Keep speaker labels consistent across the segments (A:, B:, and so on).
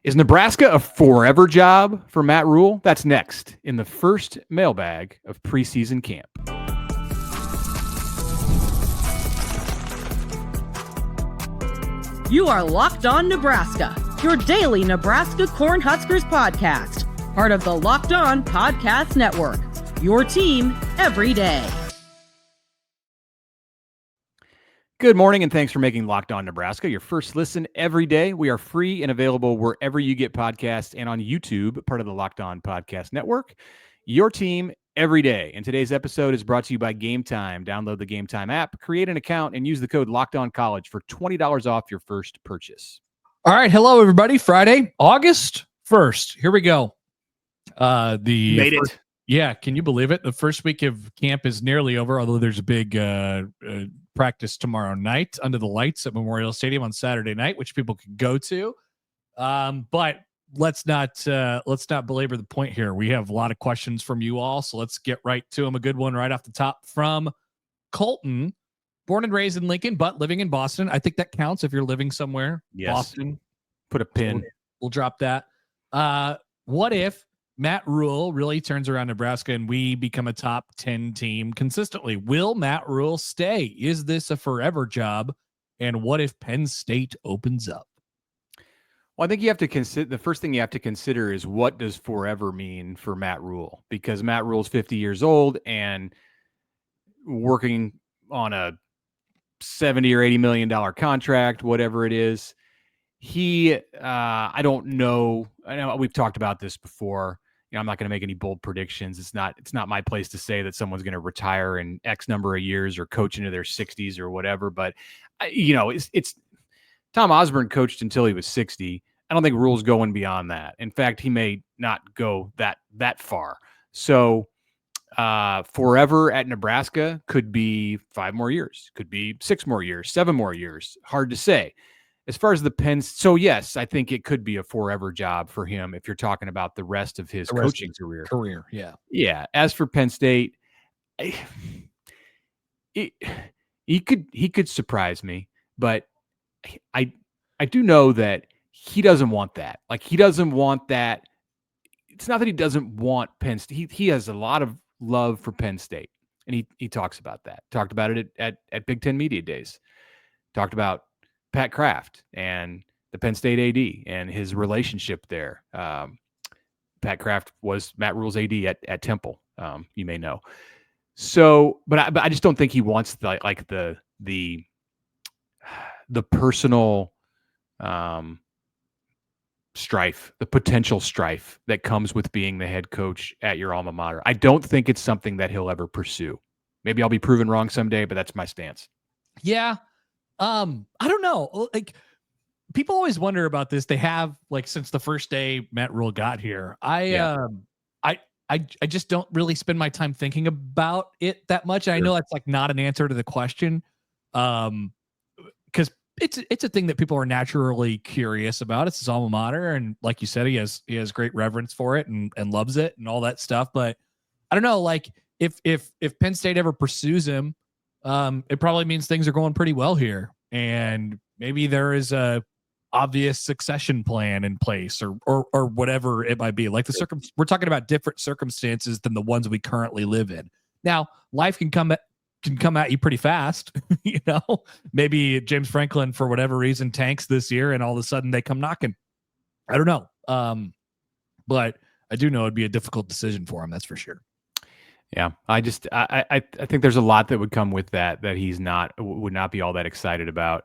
A: Is Nebraska a forever job for Matt Rhule? That's next in the first mailbag of preseason camp.
B: You are Locked On Nebraska, your daily Nebraska Cornhuskers podcast, part of the Locked On Podcast Network, your team every day.
A: Good morning, and thanks for making Locked On Nebraska your first listen every day. We are free and available wherever you get podcasts and on YouTube, part of the Locked On Podcast Network, your team every day. And today's episode is brought to you by Gametime. Download the Gametime app, create an account, and use the code LOCKEDONCollege for $20 off your first purchase.
C: All right. Hello, everybody. Friday, August 1st. Here we go.
A: Made it.
C: Yeah. Can you believe it? The first week of camp is nearly over, although there's a big practice tomorrow night under the lights at Memorial Stadium on Saturday night, which people can go to. But let's not belabor the point here. We have a lot of questions from you all, so let's get right to them. A good one right off the top from Colton, born and raised in Lincoln, but living in Boston. I think that counts if you're living somewhere.
A: Yes.
C: Boston.
A: Put a pin.
C: We'll drop that. What if Matt Rhule really turns around Nebraska and we become a top 10 team consistently? Will Matt Rhule stay? Is this a forever job? And what if Penn State opens up?
A: Well, I think you have to consider, the first thing you have to consider is, what does forever mean for Matt Rhule? Because Matt Rhule's 50 years old and working on a $70 or $80 million contract, whatever it is. I don't know. I know we've talked about this before. I'm not going to make any bold predictions. It's not my place to say that someone's going to retire in X number of years or coach into their 60s or whatever. But it's Tom Osborne coached until he was 60. I don't think Rhule's going beyond that. In fact, he may not go that far. So forever at Nebraska could be 5 more years, could be 6 more years, 7 more years. Hard to say. As far as the Penn, so yes, I think it could be a forever job for him if you're talking about the rest of his coaching career. Yeah. As for Penn State, he could surprise me, but I do know that he doesn't want that. Like, he doesn't want that. It's not that he doesn't want Penn State. He has a lot of love for Penn State, and he talks about that. Talked about it at Big Ten Media Days. Talked about Pat Kraft and the Penn State AD and his relationship there. Pat Kraft was Matt Rhule's AD at Temple, you may know. So, but I just don't think he wants the personal strife, the potential strife that comes with being the head coach at your alma mater. I don't think it's something that he'll ever pursue. Maybe I'll be proven wrong someday, but that's my stance.
C: Yeah. I don't know. Like, people always wonder about this. They have, like, since the first day Matt Rhule got here. I just don't really spend my time thinking about it that much. Sure. I know that's like not an answer to the question. Because it's a thing that people are naturally curious about. It's his alma mater, and like you said, he has great reverence for it and loves it and all that stuff. But I don't know, like, if Penn State ever pursues him, it probably means things are going pretty well here, and maybe there is a obvious succession plan in place, or whatever it might be. Like, we're talking about different circumstances than the ones we currently live in. Now, life can come at you pretty fast. Maybe James Franklin, for whatever reason, tanks this year, and all of a sudden they come knocking. I don't know, but I do know it'd be a difficult decision for him. That's for sure.
A: Yeah, I think there's a lot that would come with that would not be all that excited about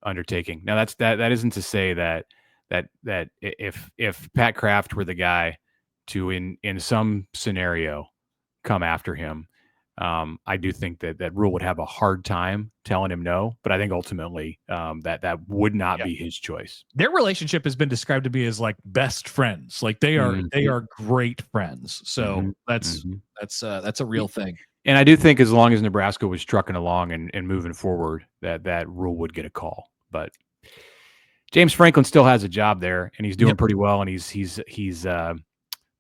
A: undertaking. Now, that isn't to say that if Pat Kraft were the guy to in some scenario come after him, I do think that Rhule would have a hard time telling him no, but I think ultimately that would not be his choice.
C: Their relationship has been described to be as like best friends. Like, they are great friends. So that's a real thing.
A: And I do think as long as Nebraska was trucking along and moving forward, that Rhule would get a call. But James Franklin still has a job there, and he's doing pretty well, and he's the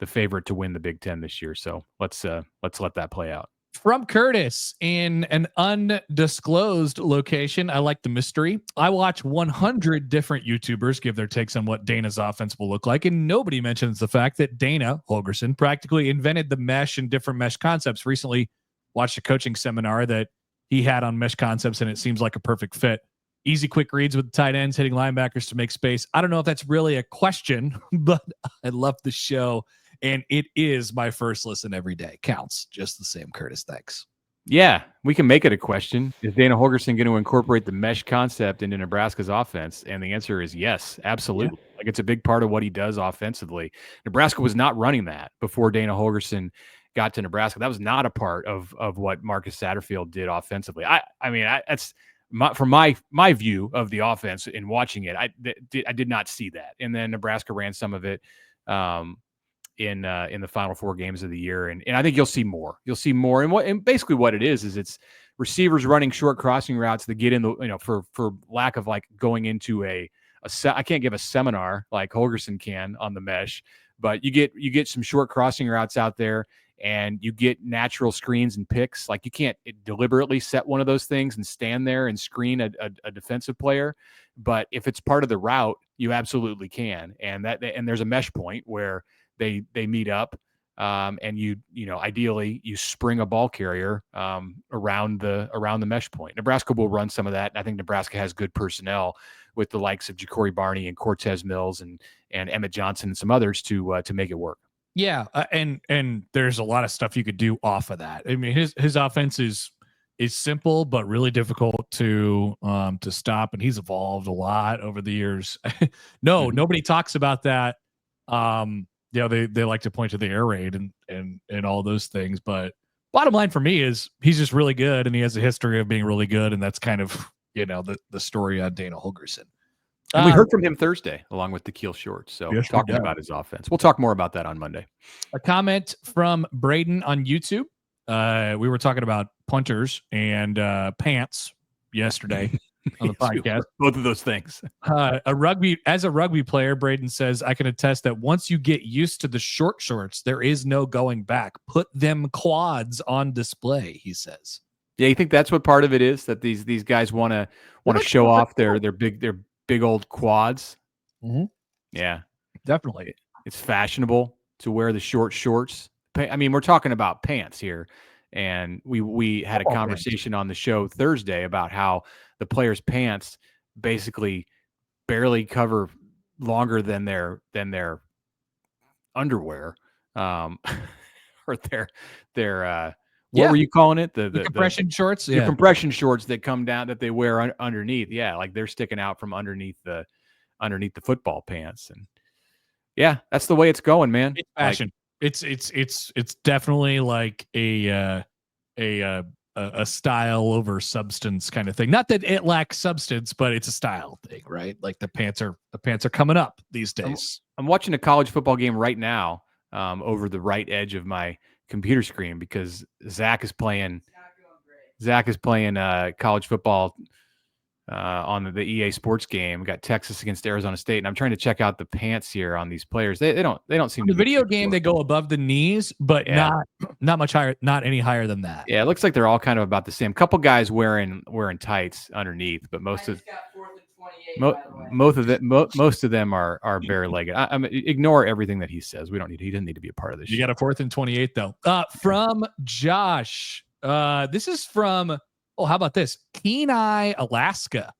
A: favorite to win the Big Ten this year. So let's let that play out.
C: From Curtis in an undisclosed location. I like the mystery. I watch 100 different YouTubers give their takes on what Dana's offense will look like, and nobody mentions the fact that Dana Holgorsen practically invented the mesh and different mesh concepts. Recently watched a coaching seminar that he had on mesh concepts, and it seems like a perfect fit. Easy, quick reads with the tight ends, hitting linebackers to make space. I don't know if that's really a question, but I love the show. And it is my first listen every day. Counts just the same, Curtis. Thanks.
A: Yeah, we can make it a question. Is Dana Hogerson going to incorporate the mesh concept into Nebraska's offense? And the answer is yes, absolutely. Yeah. Like, it's a big part of what he does offensively. Nebraska was not running that before Dana Hogerson got to Nebraska. That was not a part of what Marcus Satterfield did offensively. That's from my view of the offense in watching it. I did not see that. And then Nebraska ran some of it in the final 4 games of the year. And I think you'll see more. And basically what it is it's receivers running short crossing routes that get in the, for lack of like going into I can't give a seminar like Holgorsen can on the mesh, but you get some short crossing routes out there and you get natural screens and picks. Like, you can't deliberately set one of those things and stand there and screen a defensive player. But if it's part of the route, you absolutely can. And there's a mesh point where they meet up, and ideally you spring a ball carrier around the mesh point. Nebraska will run some of that, and I think Nebraska has good personnel with the likes of Ja'Cory Barney and Cortez Mills and Emmett Johnson and some others to make it work.
C: Yeah, and there's a lot of stuff you could do off of that. I mean, his offense is simple but really difficult to stop, and he's evolved a lot over the years. Nobody talks about that. They like to point to the air raid and all those things, but bottom line for me is he's just really good, and he has a history of being really good, and that's kind of the story on Dana Holgorsen.
A: And we heard from him Thursday along with the Keel Shorts, so
C: yes,
A: talking about his offense. We'll talk more about that on Monday.
C: A comment from Braden on YouTube. We were talking about punters and pants yesterday on the podcast.
A: Both of those things.
C: As a rugby player, Braden says, I can attest that once you get used to the short shorts, there is no going back. Put them quads on display, he says.
A: Yeah, you think that's what part of it is, that these guys want to show off their big old quads?
C: Mm-hmm.
A: Yeah,
C: definitely.
A: It's fashionable to wear the short shorts. I mean, we're talking about pants here, and we had a conversation on the show Thursday about how the players' pants basically barely cover longer than their underwear, or their what were you calling it? The
C: compression shorts?
A: The compression shorts that come down that they wear underneath. Yeah, like they're sticking out from underneath the football pants. And yeah, that's the way it's going, man.
C: It's fashion. It's definitely like a style over substance kind of thing. Not that it lacks substance, but it's a style thing, right? Like the pants are coming up these days.
A: I'm watching a college football game right now over the right edge of my computer screen because Zach is playing college football on the EA Sports game. We got Texas against Arizona State, and I'm trying to check out the pants here on these players. They don't seem to
C: the video game. They go above the knees, but not much higher, not any higher than that.
A: Yeah, it looks like they're all kind of about the same. Couple guys wearing tights underneath, but most of them are bare-legged. Ignore everything that he says. He doesn't need to be a part of this.
C: You got a 4th and 28 though. From Josh. This is from. Oh, how about this? Kenai, Alaska.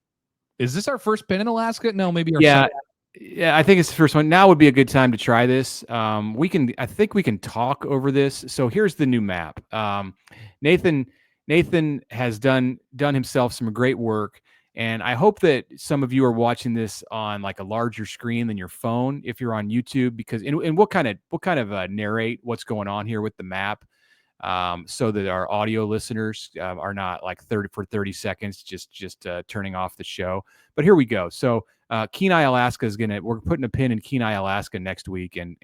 C: Is this our first pin in Alaska? No, maybe our second.
A: Yeah, I think it's the first one. Now would be a good time to try this. I think we can talk over this. So here's the new map. Nathan has done himself some great work, and I hope that some of you are watching this on like a larger screen than your phone if you're on YouTube, because and we'll kind of narrate what's going on here with the map. So that our audio listeners are not like 30 seconds just turning off the show. But here we go. So Kenai, Alaska we're putting a pin in Kenai, Alaska next week, and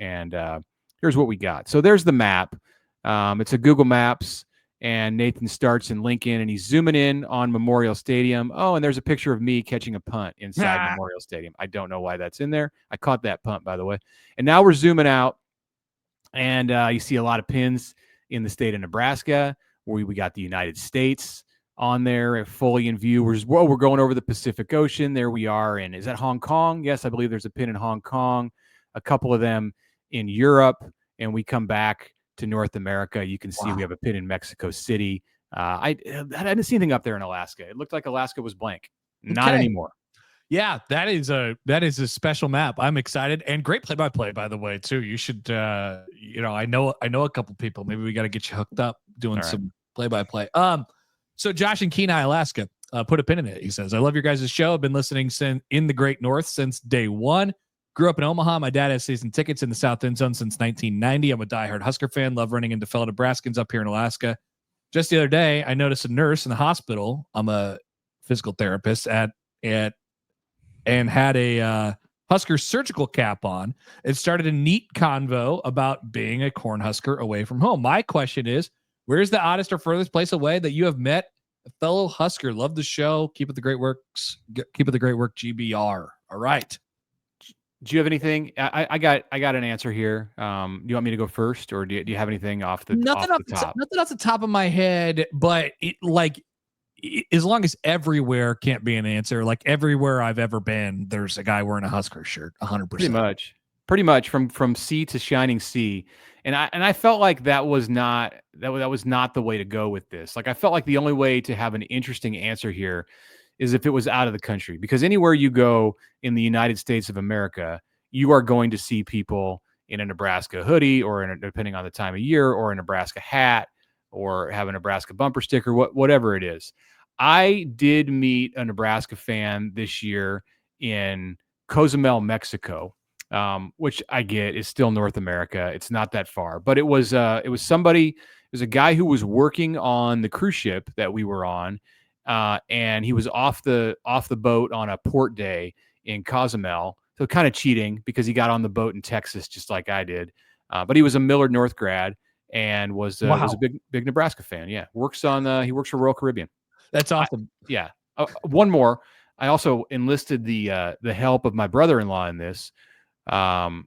A: here's what we got. So there's the map. It's a Google Maps, and Nathan starts in Lincoln, and he's zooming in on Memorial Stadium. Oh, and there's a picture of me catching a punt inside Memorial Stadium. I don't know why that's in there. I caught that punt, by the way. And now we're zooming out, and you see a lot of pins in the state of Nebraska. We got the United States on there fully in view. We're going over the Pacific Ocean. There we are. And is that Hong Kong? Yes, I believe there's a pin in Hong Kong, a couple of them in Europe, and we come back to North America. You can see we have a pin in Mexico City. I didn't see anything up there in Alaska. It looked like Alaska was blank. Not anymore.
C: Yeah, that is a special map. I'm excited, and great play-by-play, by the way, too. You should, I know a couple people. Maybe we got to get you hooked up doing some play-by-play. So Josh in Kenai, Alaska, put a pin in it. He says, "I love your guys' show. I've been listening in the Great North since day one. Grew up in Omaha. My dad has season tickets in the South End Zone since 1990. I'm a diehard Husker fan. Love running into fellow Nebraskans up here in Alaska. Just the other day, I noticed a nurse in the hospital. I'm a physical therapist and had a Husker surgical cap on. It started a neat convo about being a Cornhusker away from home. My question is, where's the oddest or furthest place away that you have met a fellow Husker? Love the show. Keep up the great work. Keep up the great work, GBR. All right.
A: Do you have anything? I got an answer here. Do you want me to go first, or do you have anything off the top?
C: Nothing off the top of my head, but as long as everywhere can't be an answer, like everywhere I've ever been, there's a guy wearing a Husker shirt, 100%.
A: Pretty much from sea to shining sea. And I felt like that was not the way to go with this. Like, I felt like the only way to have an interesting answer here is if it was out of the country, because anywhere you go in the United States of America, you are going to see people in a Nebraska hoodie, or depending on the time of year, or a Nebraska hat, or have a Nebraska bumper sticker, whatever it is. I did meet a Nebraska fan this year in Cozumel, Mexico, which I get is still North America. It's not that far, but it was a guy who was working on the cruise ship that we were on, and he was off the boat on a port day in Cozumel. So kind of cheating, because he got on the boat in Texas just like I did, but he was a Millard North grad and was a big Nebraska fan. Yeah, he works for Royal Caribbean.
C: That's awesome.
A: One more. I also enlisted the help of my brother-in-law in this, and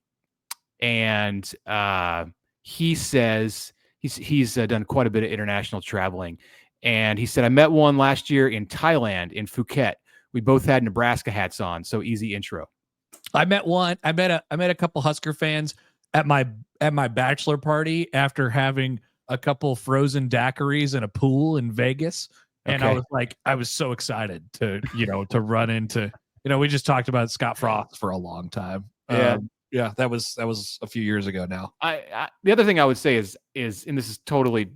A: he says he's done quite a bit of international traveling, and he said, I met one last year in Thailand, in Phuket. We both had Nebraska hats on, so easy intro.
C: I met a couple Husker fans at my bachelor party after having a couple frozen daiquiris in a pool in Vegas. And I was so excited to run into, we just talked about Scott Frost for a long time. Yeah, that was a few years ago now.
A: The other thing I would say is, and this is totally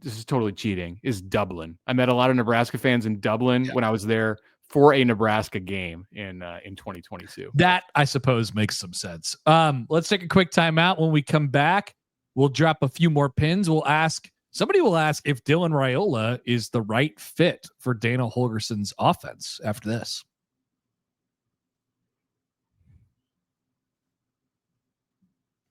A: cheating, is Dublin. I met a lot of Nebraska fans in Dublin when I was there for a Nebraska game in 2022.
C: That, I suppose, makes some sense. Let's take a quick timeout. When we come back, we'll drop a few more pins. Somebody will ask if Dylan Riyola is the right fit for Dana Holgorsen's offense after this.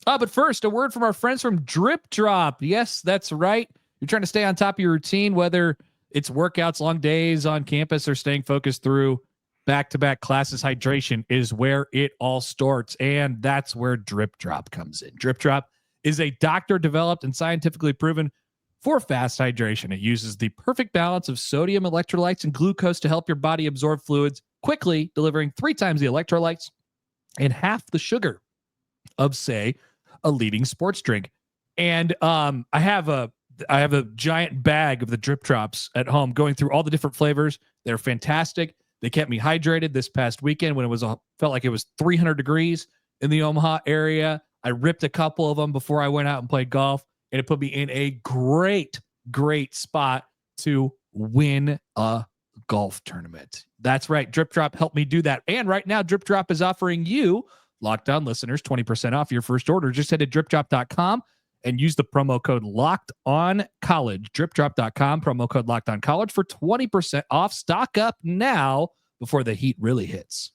C: But first, a word from our friends from DripDrop. Yes, that's right. You're trying to stay on top of your routine, whether it's workouts, long days on campus, or staying focused through back-to-back classes. Hydration is where it all starts, and that's where DripDrop comes in. DripDrop is a doctor-developed and scientifically proven for fast hydration. It uses the perfect balance of sodium, electrolytes, and glucose to help your body absorb fluids quickly, delivering 3 times the electrolytes and half the sugar of, say, a leading sports drink. And I have a giant bag of the Drip Drops at home, going through all the different flavors. They're fantastic. They kept me hydrated this past weekend when felt like it was 300 degrees in the Omaha area. I ripped a couple of them before I went out and played golf, and it put me in a great spot to win a golf tournament. That's right. Drip Drop helped me do that. And right now, Drip Drop is offering you, Locked On listeners, 20% off your first order. Just head to dripdrop.com and use the promo code LOCKEDONCollege. Dripdrop.com, promo code LOCKEDONCollege for 20% off. Stock up now before the heat really hits.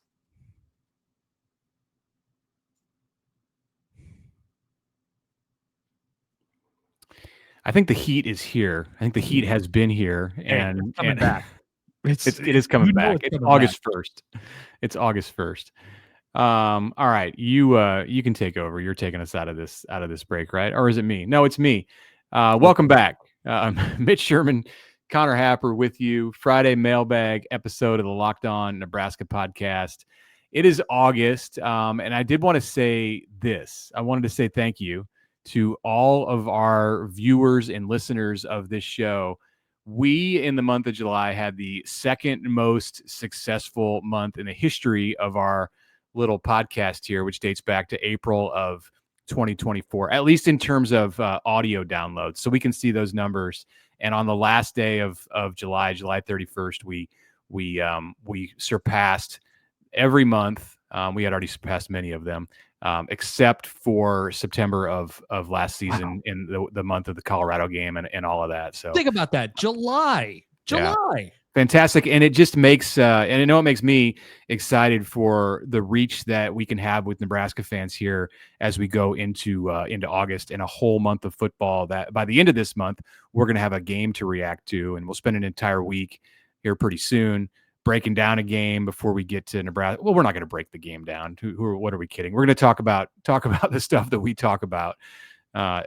A: I think the heat is here. I think the heat has been here, and
C: it's coming back.
A: It is coming back. It's August 1st. It's August 1st. All right, you can take over. You're taking us out of this break, right? Or is it me? No, it's me. Welcome back. Mitch Sherman, Connor Happer with you. Friday mailbag episode of the Locked On Nebraska podcast. It is August, and I did want to say this. I wanted to say thank you to all of our viewers and listeners of this show. We, in the month of July, had the second most successful month in the history of our little podcast here, which dates back to April of 2024, at least in terms of audio downloads. So we can see those numbers. And on the last day of July 31st, we surpassed every month. We had already surpassed many of them, except for September of last season in the month of the Colorado game and all of that. So
C: think about that. July.
A: Yeah. Fantastic. And it just makes, and I know it makes me excited for the reach that we can have with Nebraska fans here as we go into August and a whole month of football. That by the end of this month, we're going to have a game to react to, and we'll spend an entire week here pretty soon breaking down a game before we get to Nebraska. Well, we're not going to break the game down. What are we kidding? We're going to talk about the stuff that we talk about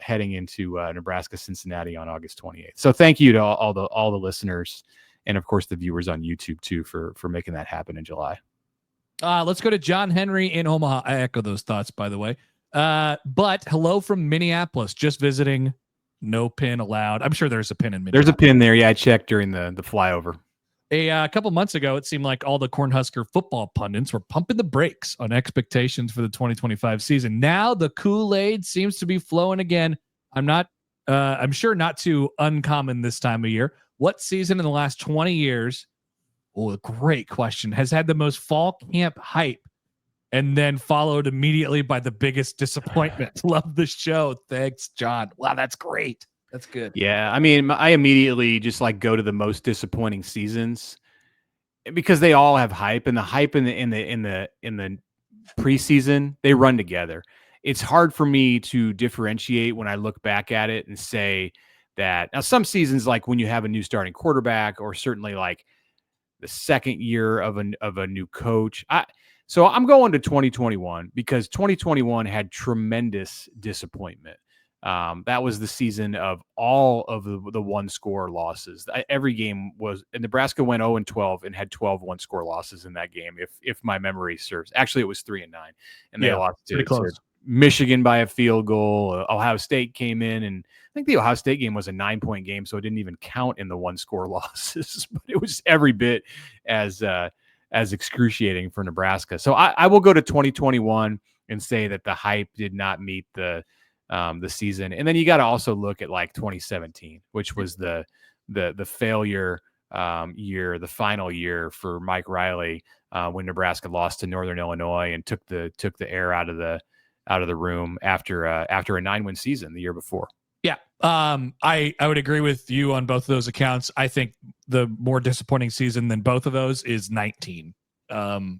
A: heading into Nebraska Cincinnati on August 28th. So thank you to all the listeners. And of course, the viewers on YouTube too for making that happen in July.
C: Let's go to John Henry in Omaha. I echo those thoughts, by the way. But hello from Minneapolis. Just visiting. No pin allowed. I'm sure there's a pin in Minneapolis.
A: There's a pin there. Yeah, I checked during the flyover.
C: A couple months ago, it seemed like all the Cornhusker football pundits were pumping the brakes on expectations for the 2025 season. Now the Kool-Aid seems to be flowing again. I'm sure not too uncommon this time of year. What season in the last 20 years, a great question, has had the most fall camp hype and then followed immediately by the biggest disappointment? Love the show. Thanks, John. Wow, that's great. That's good.
A: Yeah, I mean, I immediately just go to the most disappointing seasons because they all have hype, and the hype in the preseason, they run together. It's hard for me to differentiate when I look back at it and say that now some seasons, like when you have a new starting quarterback, or certainly like the second year of a new coach. So I'm going to 2021 because 2021 had tremendous disappointment. That was the season of all of the one-score losses. Every game was Nebraska went 0-12 and had 12 one-score losses in that game. If my memory serves, actually it was 3-9, and they lost to Michigan by a field goal. Ohio State came in, and I think the Ohio State game was a 9-point game, so it didn't even count in the one-score losses. But it was every bit as excruciating for Nebraska. So I will go to 2021 and say that the hype did not meet the season. And then you got to also look at like 2017, which was the failure year, the final year for Mike Riley, when Nebraska lost to Northern Illinois and took the air out of the room after a 9-win season the year before.
C: Yeah. I would agree with you on both of those accounts. I think the more disappointing season than both of those is 19.
A: Oh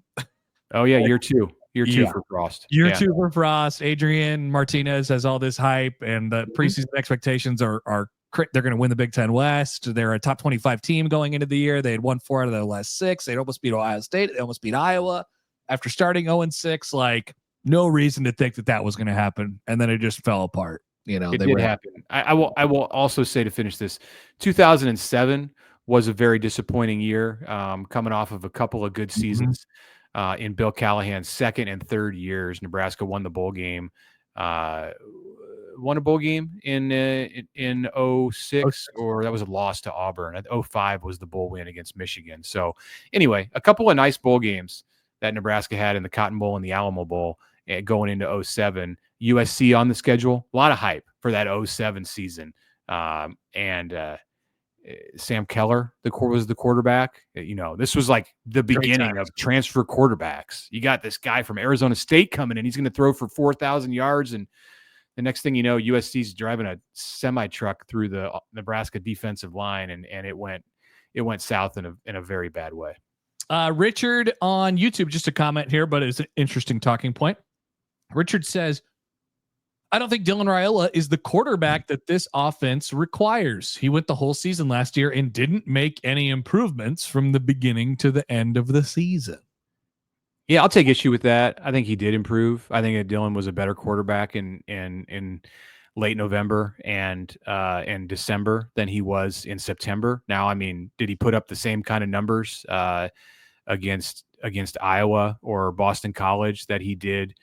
A: yeah, year two. Year two for Frost.
C: Year two for Frost. Adrian Martinez has all this hype, and the preseason expectations are they're going to win the Big Ten West. They're a top 25 team going into the year. They had won 4 out of their last 6. They'd almost beat Ohio State. They almost beat Iowa after starting 0-6. Like, no reason to think that was going to happen, and then it just fell apart.
A: It did happen. I will also say, to finish this, 2007 was a very disappointing year, coming off of a couple of good seasons. In Bill Callahan's second and third years. Nebraska won the bowl game, in 06, or that was a loss to Auburn. 05 was the bowl win against Michigan. So anyway, a couple of nice bowl games that Nebraska had in the Cotton Bowl and the Alamo Bowl going into 07. USC on the schedule, a lot of hype for that 07 season. Sam Keller, was the quarterback. This was like the beginning of transfer quarterbacks. You got this guy from Arizona State coming in. He's going to throw for 4,000 yards. And the next thing you know, USC's driving a semi-truck through the Nebraska defensive line. And it went south in a very bad way.
C: Richard on YouTube, just a comment here, but it's an interesting talking point. Richard says, I don't think Dylan Riyola is the quarterback that this offense requires. He went the whole season last year and didn't make any improvements from the beginning to the end of the season.
A: Yeah, I'll take issue with that. I think he did improve. I think that Dylan was a better quarterback, and late November and December than he was in September. Now, I mean, did he put up the same kind of numbers against Iowa or Boston College that he did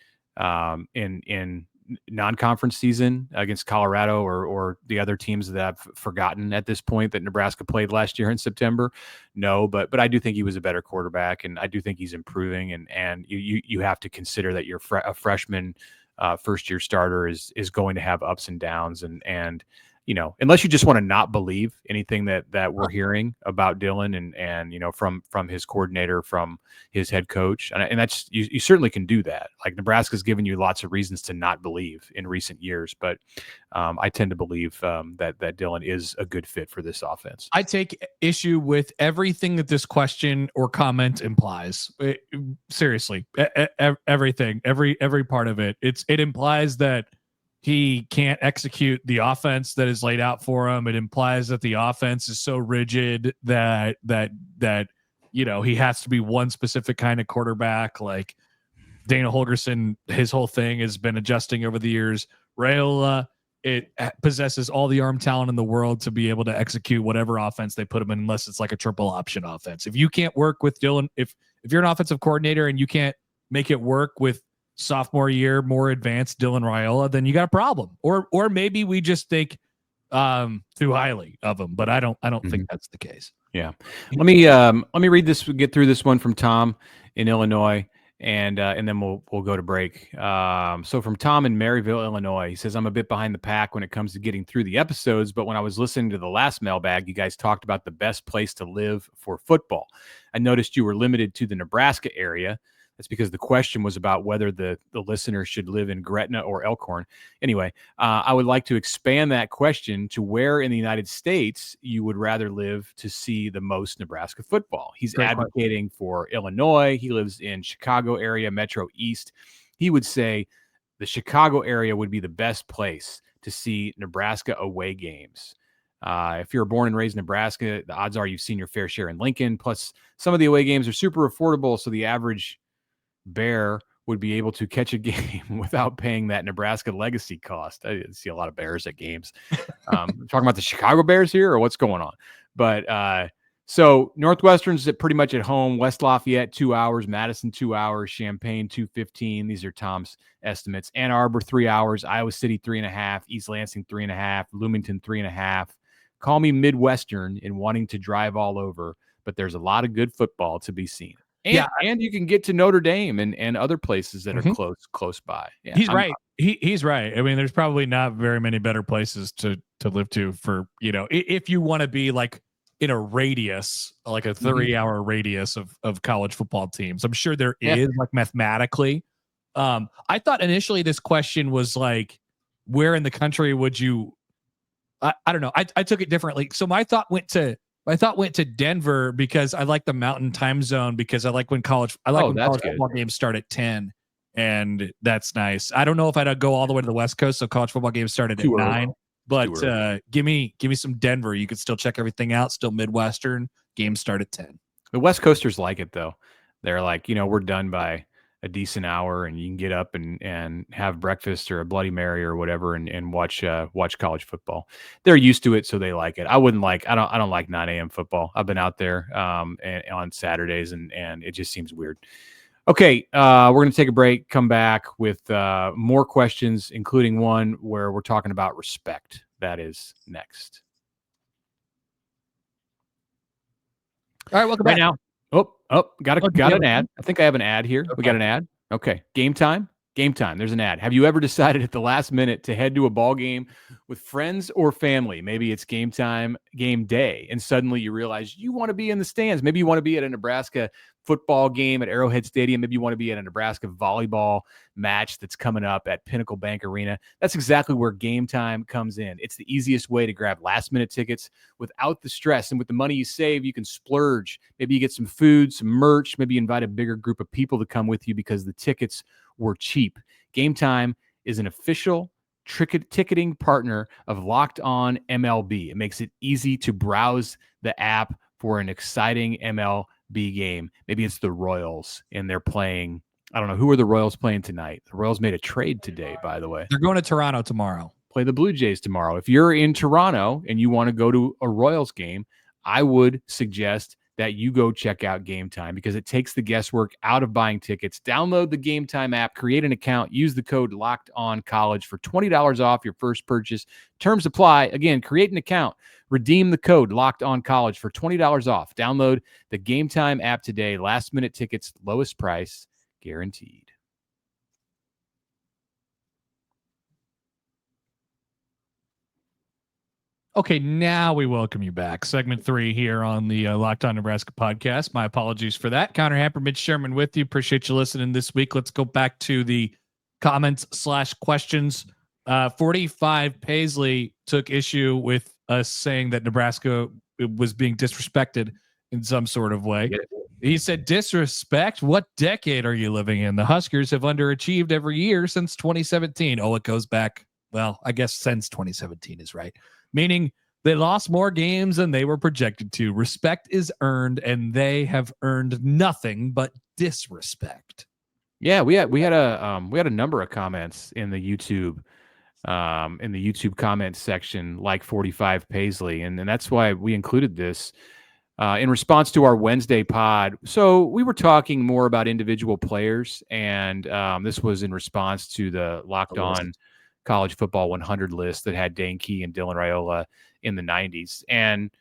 A: in non-conference season against Colorado or the other teams that I've forgotten at this point that Nebraska played last year in September? No, but I do think he was a better quarterback, and I do think he's improving. And you have to consider that you're a freshman first-year starter is going to have ups and downs, and you know, unless you just want to not believe anything that we're hearing about Dylan and you know, from his coordinator, from his head coach, and that's you certainly can do that. Like, Nebraska's given you lots of reasons to not believe in recent years, but I tend to believe that Dylan is a good fit for this offense.
C: I take issue with everything that this question or comment implies. Seriously, everything, every part of it. It implies that he can't execute the offense that is laid out for him. It implies that the offense is so rigid that you know, he has to be one specific kind of quarterback. Like Dana Holgorsen, his whole thing has been adjusting over the years. Riyola, it possesses all the arm talent in the world to be able to execute whatever offense they put him in, unless it's like a triple option offense. If you can't work with Dylan, if you're an offensive coordinator and you can't make it work with sophomore year, more advanced Dylan Riyola, then you got a problem. Or maybe we just think too highly of him, but I don't think that's the case.
A: Yeah. Let me read this, get through this one from Tom in Illinois, and then we'll go to break. So from Tom in Maryville, Illinois, he says, I'm a bit behind the pack when it comes to getting through the episodes, but when I was listening to the last mailbag, you guys talked about the best place to live for football. I noticed you were limited to the Nebraska area. That's because the question was about whether the listener should live in Gretna or Elkhorn. Anyway, I would like to expand that question to where in the United States you would rather live to see the most Nebraska football. He's advocating for Illinois. He lives in Chicago area, Metro East. He would say the Chicago area would be the best place to see Nebraska away games. If you're born and raised in Nebraska, the odds are you've seen your fair share in Lincoln. Plus, some of the away games are super affordable, so the average Bear would be able to catch a game without paying that Nebraska legacy cost. I didn't see a lot of Bears at games. Talking about the Chicago Bears here, or what's going on? But so Northwestern's pretty much at home. West Lafayette 2 hours, Madison 2 hours, Champaign 2:15. These are Tom's estimates. Ann Arbor 3 hours, Iowa City 3.5, East Lansing 3.5, Bloomington 3.5. Call me Midwestern in wanting to drive all over, but there's a lot of good football to be seen. And you can get to Notre Dame and other places that are close by. Yeah,
C: he's right. He's right. I mean, there's probably not very many better places to live to for, you know, if you want to be like in a radius, like a 3-hour radius of college football teams. I'm sure there is, like, mathematically. I thought initially this question was like, where in the country would you? I don't know. I took it differently. So my thought went to Denver because I like the mountain time zone, because I like when college football games start at 10, and that's nice. I don't know if I'd go all the way to the West Coast, so college football games started at 9. But give me some Denver. You could still check everything out. Still Midwestern. Games start at 10.
A: The West Coasters like it though. They're like, you know, we're done by a decent hour, and you can get up and have breakfast or a Bloody Mary or whatever, and watch college football. They're used to it, so they like it. I don't like 9 a.m. football. I've been out there on Saturdays, and it just seems weird. Okay, we're going to take a break, come back with more questions, including one where we're talking about respect. That is next.
C: All right, welcome back.
A: Now. Got an ad. I think I have an ad here. Okay. We got an ad. Okay. Game time. There's an ad. Have you ever decided at the last minute to head to a ball game with friends or family? Maybe it's game time, game day, and suddenly you realize you want to be in the stands. Maybe you want to be at a Nebraska football game at Arrowhead Stadium. Maybe you want to be at a Nebraska volleyball match that's coming up at Pinnacle Bank Arena. That's exactly where Game Time comes in. It's the easiest way to grab last-minute tickets without the stress. And with the money you save, you can splurge. Maybe you get some food, some merch. Maybe you invite a bigger group of people to come with you because the tickets were cheap. Game Time is an official ticketing partner of Locked On MLB. It makes it easy to browse the app for an exciting MLB game. Maybe it's the Royals and they're playing. I don't know. Who are the Royals playing tonight? The Royals made a trade today, by the way.
C: They're going to Toronto tomorrow.
A: play the Blue Jays tomorrow. If you're in Toronto and you want to go to a Royals game, I would suggest that you go check out Gametime because it takes the guesswork out of buying tickets. Download the Gametime app, create an account, use the code LOCKEDONCollege for $20 off your first purchase. Terms apply. Again, create an account, redeem the code LOCKEDONCollege for $20 off. Download the Gametime app today. Last minute tickets, lowest price guaranteed.
C: Okay, now we welcome you back. Segment 3 here on the Locked On Nebraska podcast. My apologies for that. Connor Hamper, Mitch Sherman with you. Appreciate you listening this week. Let's go back to the comments/questions. 45 Paisley took issue with us saying that Nebraska was being disrespected in some sort of way. He said, disrespect? What decade are you living in? The Huskers have underachieved every year since 2017. Oh, it goes back. Well, I guess since 2017 is right. Meaning they lost more games than they were projected to. Respect is earned, and they have earned nothing but disrespect.
A: Yeah, we had a number of comments in the YouTube comments section, like 45 Paisley, and that's why we included this in response to our Wednesday pod. So we were talking more about individual players, and this was in response to the Locked On College Football 100 list that had Dane Key and Dylan Riyola in the 90s. And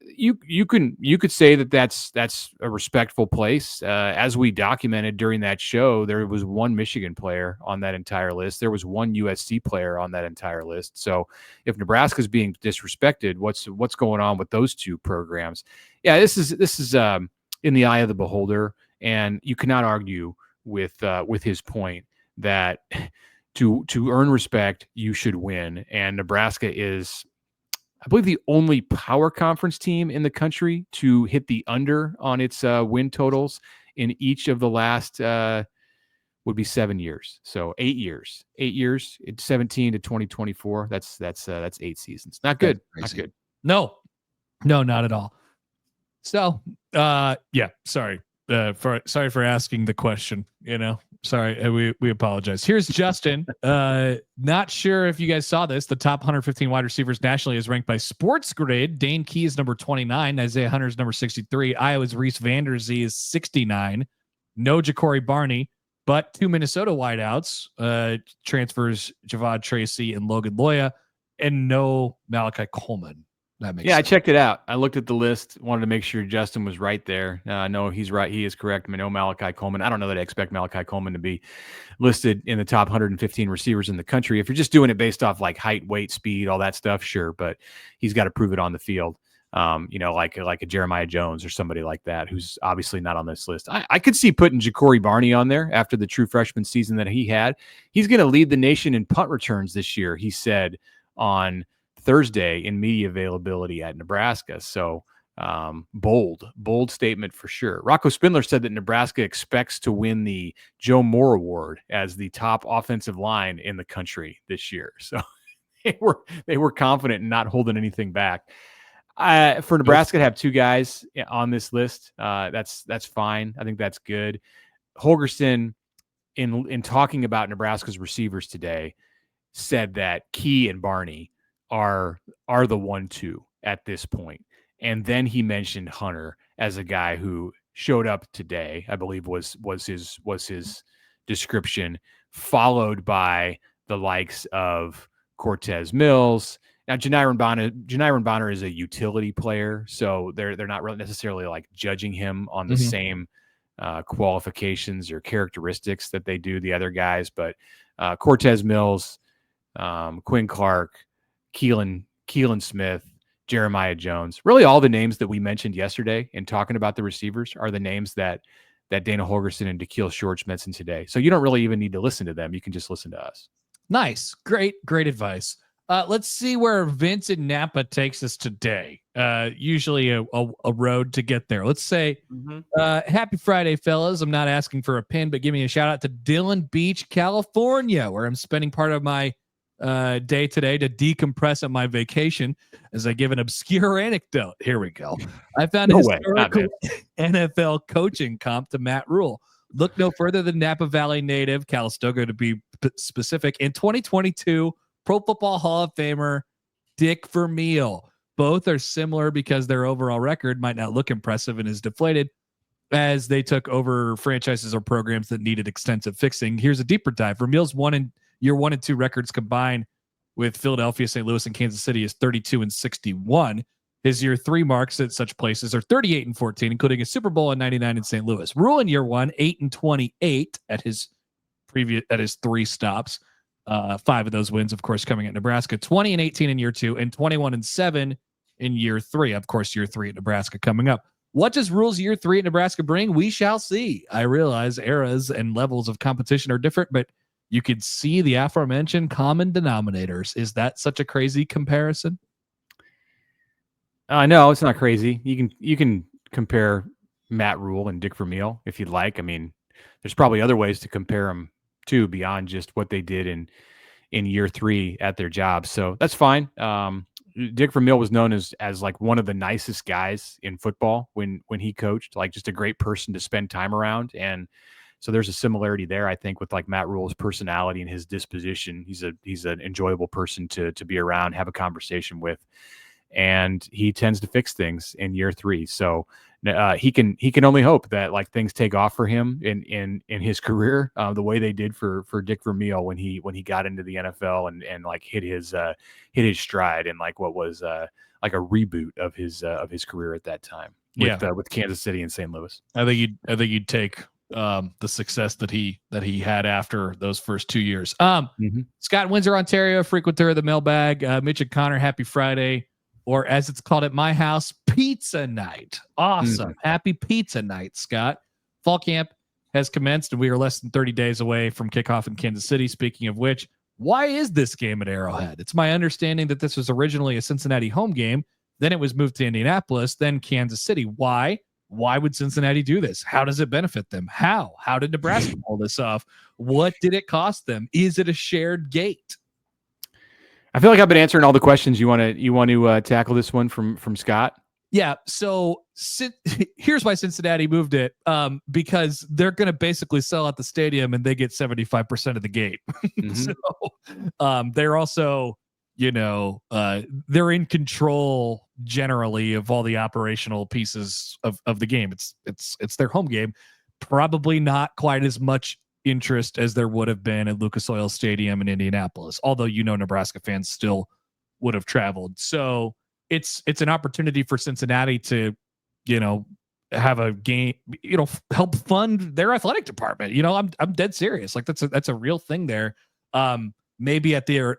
A: you could say that that's a respectful place. As we documented during that show, there was one Michigan player on that entire list. There was one USC player on that entire list. So if Nebraska's being disrespected, what's going on with those two programs? Yeah, this is in the eye of the beholder, and you cannot argue with his point that to earn respect, you should win. And Nebraska is, I believe, the only power conference team in the country to hit the under on its win totals in each of the last would be 7 years. So 8 years. It's 17 to 2024. That's 8 seasons. Not good. Not good.
C: No, not at all. So yeah, sorry for asking the question, Sorry, we apologize. Here's Justin. Not sure if you guys saw this. The top 115 wide receivers nationally is ranked by Sports Grid. Dane Key is number 29. Isaiah Hunter is number 63. Iowa's Reese Vanderzee is 69. No Ja'Cory Barney, but 2 Minnesota wideouts, transfers Javad Tracy and Logan Loya, and no Malachi Coleman. That makes sense.
A: I checked it out. I looked at the list, wanted to make sure Justin was right there. No, he's right. He is correct. I know Malachi Coleman. I don't know that I expect Malachi Coleman to be listed in the top 115 receivers in the country. If you're just doing it based off like height, weight, speed, all that stuff, sure. But he's got to prove it on the field. Like a Jeremiah Jones or somebody like that, who's obviously not on this list. I could see putting Ja'Cory Barney on there after the true freshman season that he had. He's going to lead the nation in punt returns this year, he said on Thursday in media availability at Nebraska. So bold statement for sure. Rocco Spindler said that Nebraska expects to win the Joe Moore Award as the top offensive line in the country this year. So they were confident in not holding anything back. For Nebraska to have two guys on this list, that's fine. I think that's good. Holgorsen, in talking about Nebraska's receivers today, said that Key and Barney are the 1-2 at this point. And then he mentioned Hunter as a guy who showed up today, I believe was his description, followed by the likes of Cortez Mills. Now, Janiron Bonner is a utility player, so they're not really necessarily like judging him on the same qualifications or characteristics that they do the other guys. But Cortez Mills, Quinn Clark, Keelan Smith, Jeremiah Jones, really all the names that we mentioned yesterday in talking about the receivers are the names that Dana Holgorsen and Da'Keel Shorts mentioned today. So you don't really even need to listen to them. You can just listen to us. Nice. Great advice.
C: Let's see where Vince in Napa takes us today. Usually a road to get there. Let's say, happy Friday, fellas. I'm not asking for a pin, but give me a shout out to Dillon Beach, California, where I'm spending part of my day today to decompress on my vacation as I give an obscure anecdote. Here we go. I found a historical NFL coaching comp to Matt Rhule. Look no further than Napa Valley native, Calistoga to be specific. In 2022, Pro Football Hall of Famer Dick Vermeil. Both are similar because their overall record might not look impressive and is deflated as they took over franchises or programs that needed extensive fixing. Here's a deeper dive. Vermeil's year 1 and 2 records combined with Philadelphia, St. Louis, and Kansas City is 32-61. His year 3 marks at such places are 38-14, including a Super Bowl in '99 in St. Louis. Rhule in year 1, 8-28 at his 3 stops. 5 of those wins, of course, coming at Nebraska. 20-18 in year 2, and 21-7 in year 3. Of course, year 3 at Nebraska coming up. What does Rhule's year 3 at Nebraska bring? We shall see. I realize eras and levels of competition are different, but you could see the aforementioned common denominators. Is that such a crazy comparison?
A: No, it's not crazy. You can compare Matt Rhule and Dick Vermeil if you'd like. I mean, there's probably other ways to compare them too, beyond just what they did in year 3 at their jobs. So that's fine. Dick Vermeil was known as like one of the nicest guys in football when he coached, like just a great person to spend time around. And so there's a similarity there, I think, with like Matt Rhule's personality and his disposition. He's an enjoyable person to be around, have a conversation with, and he tends to fix things in year 3. So he can only hope that like things take off for him in his career the way they did for Dick Vermeil when he got into the NFL and like hit his stride and like what was like a reboot of his career at that time with Kansas City and St. Louis.
C: I think you'd take the success that he had after those first 2 years. Scott, Windsor, Ontario, frequenter of the Mailbag. Mitch and Connor, happy Friday. Or as it's called at my house, pizza night. Awesome. Happy pizza night, Scott. Fall camp has commenced, and we are less than 30 days away from kickoff in Kansas City. Speaking of which, why is this game at Arrowhead? It's my understanding that this was originally a Cincinnati home game. Then it was moved to Indianapolis, then Kansas City. Why? Why would Cincinnati do this? How does it benefit them? How did Nebraska pull this off? What did it cost them? Is it a shared gate?
A: I feel like I've been answering all the questions. You want to tackle this one from Scott? Yeah.
C: So here's why Cincinnati moved it. Because they're going to basically sell out the stadium and they get 75% of the gate. So they're also, they're in control generally of all the operational pieces of the game. It's their home game. Probably not quite as much interest as there would have been at Lucas Oil Stadium in Indianapolis, although Nebraska fans still would have traveled. So it's an opportunity for Cincinnati to have a game, help fund their athletic department. I'm dead serious. Like that's a real thing there. Maybe at the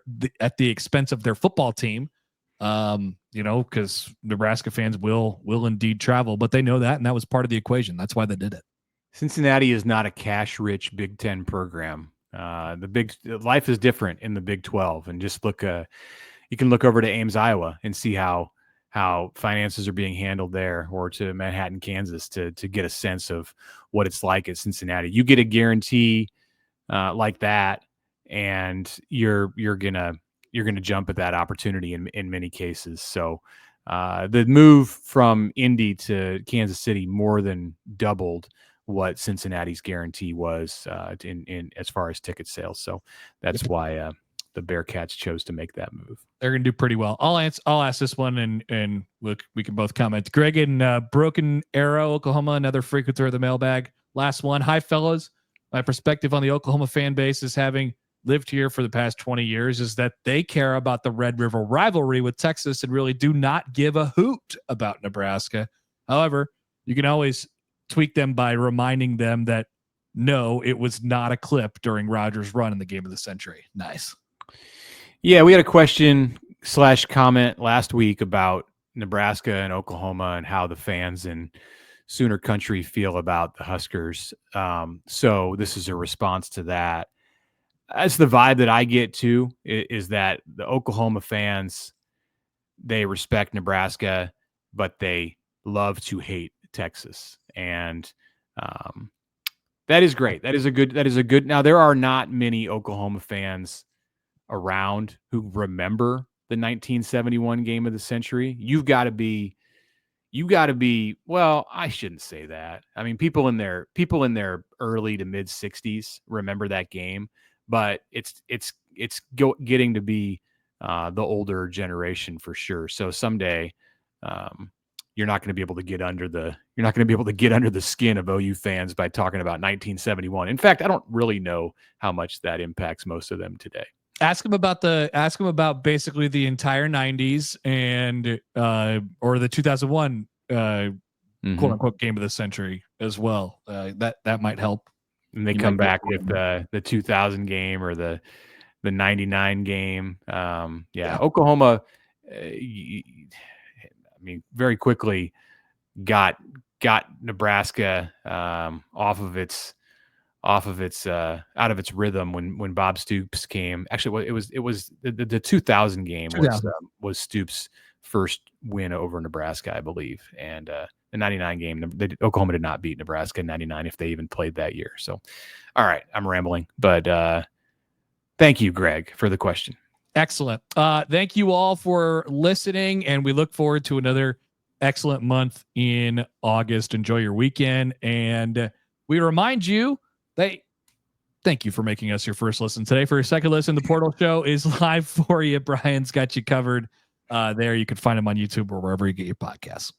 C: expense of their football team, because Nebraska fans will indeed travel, but they know that, and that was part of the equation. That's why they did it.
A: Cincinnati is not a cash-rich Big Ten program. Life is different in the Big 12, and just look. You can look over to Ames, Iowa, and see how finances are being handled there, or to Manhattan, Kansas, to get a sense of what it's like at Cincinnati. You get a guarantee like that, and you're gonna jump at that opportunity in many cases. So the move from Indy to Kansas City more than doubled what Cincinnati's guarantee was in as far as ticket sales. So that's why the Bearcats chose to make that move.
C: They're going to do pretty well. I'll ask this one and we can both comment. Greg in Broken Arrow, Oklahoma, another frequenter of the Mailbag. Last one. Hi, fellas. My perspective on the Oklahoma fan base is, having lived here for the past 20 years, is that they care about the Red River rivalry with Texas and really do not give a hoot about Nebraska. However, you can always tweak them by reminding them that no, it was not a clip during Rodgers' run in the game of the century. Nice.
A: Yeah, we had a question/comment last week about Nebraska and Oklahoma and how the fans in Sooner Country feel about the Huskers. So this is a response to that. That's the vibe that I get too, is that the Oklahoma fans, they respect Nebraska, but they love to hate Texas. And that is great. That is a good. Now, there are not many Oklahoma fans around who remember the 1971 game of the century. You got to be, well, I shouldn't say that. I mean, people in their early to mid 60s remember that game, but it's getting to be the older generation for sure. So someday, you're not going to be able to get under the skin of OU fans by talking about 1971. In fact, I don't really know how much that impacts most of them today.
C: Ask him about basically the entire 90s and or the 2001 quote unquote game of the century as well. That might help.
A: And they come back with the 2000 game or the 99 game. Oklahoma, very quickly got Nebraska out of its rhythm when Bob Stoops came. Actually, it was the 2000 game was Stoops' first win over Nebraska, I believe, and the 99 game, Oklahoma did not beat Nebraska in 99 if they even played that year. So, all right, I'm rambling, but thank you, Greg, for the question.
C: Excellent. Thank you all for listening, and we look forward to another excellent month in August. Enjoy your weekend, and we remind you that thank you for making us your first listen today. For your second listen, the Portal Show is live for you. Brian's got you covered there. You can find him on YouTube or wherever you get your podcasts.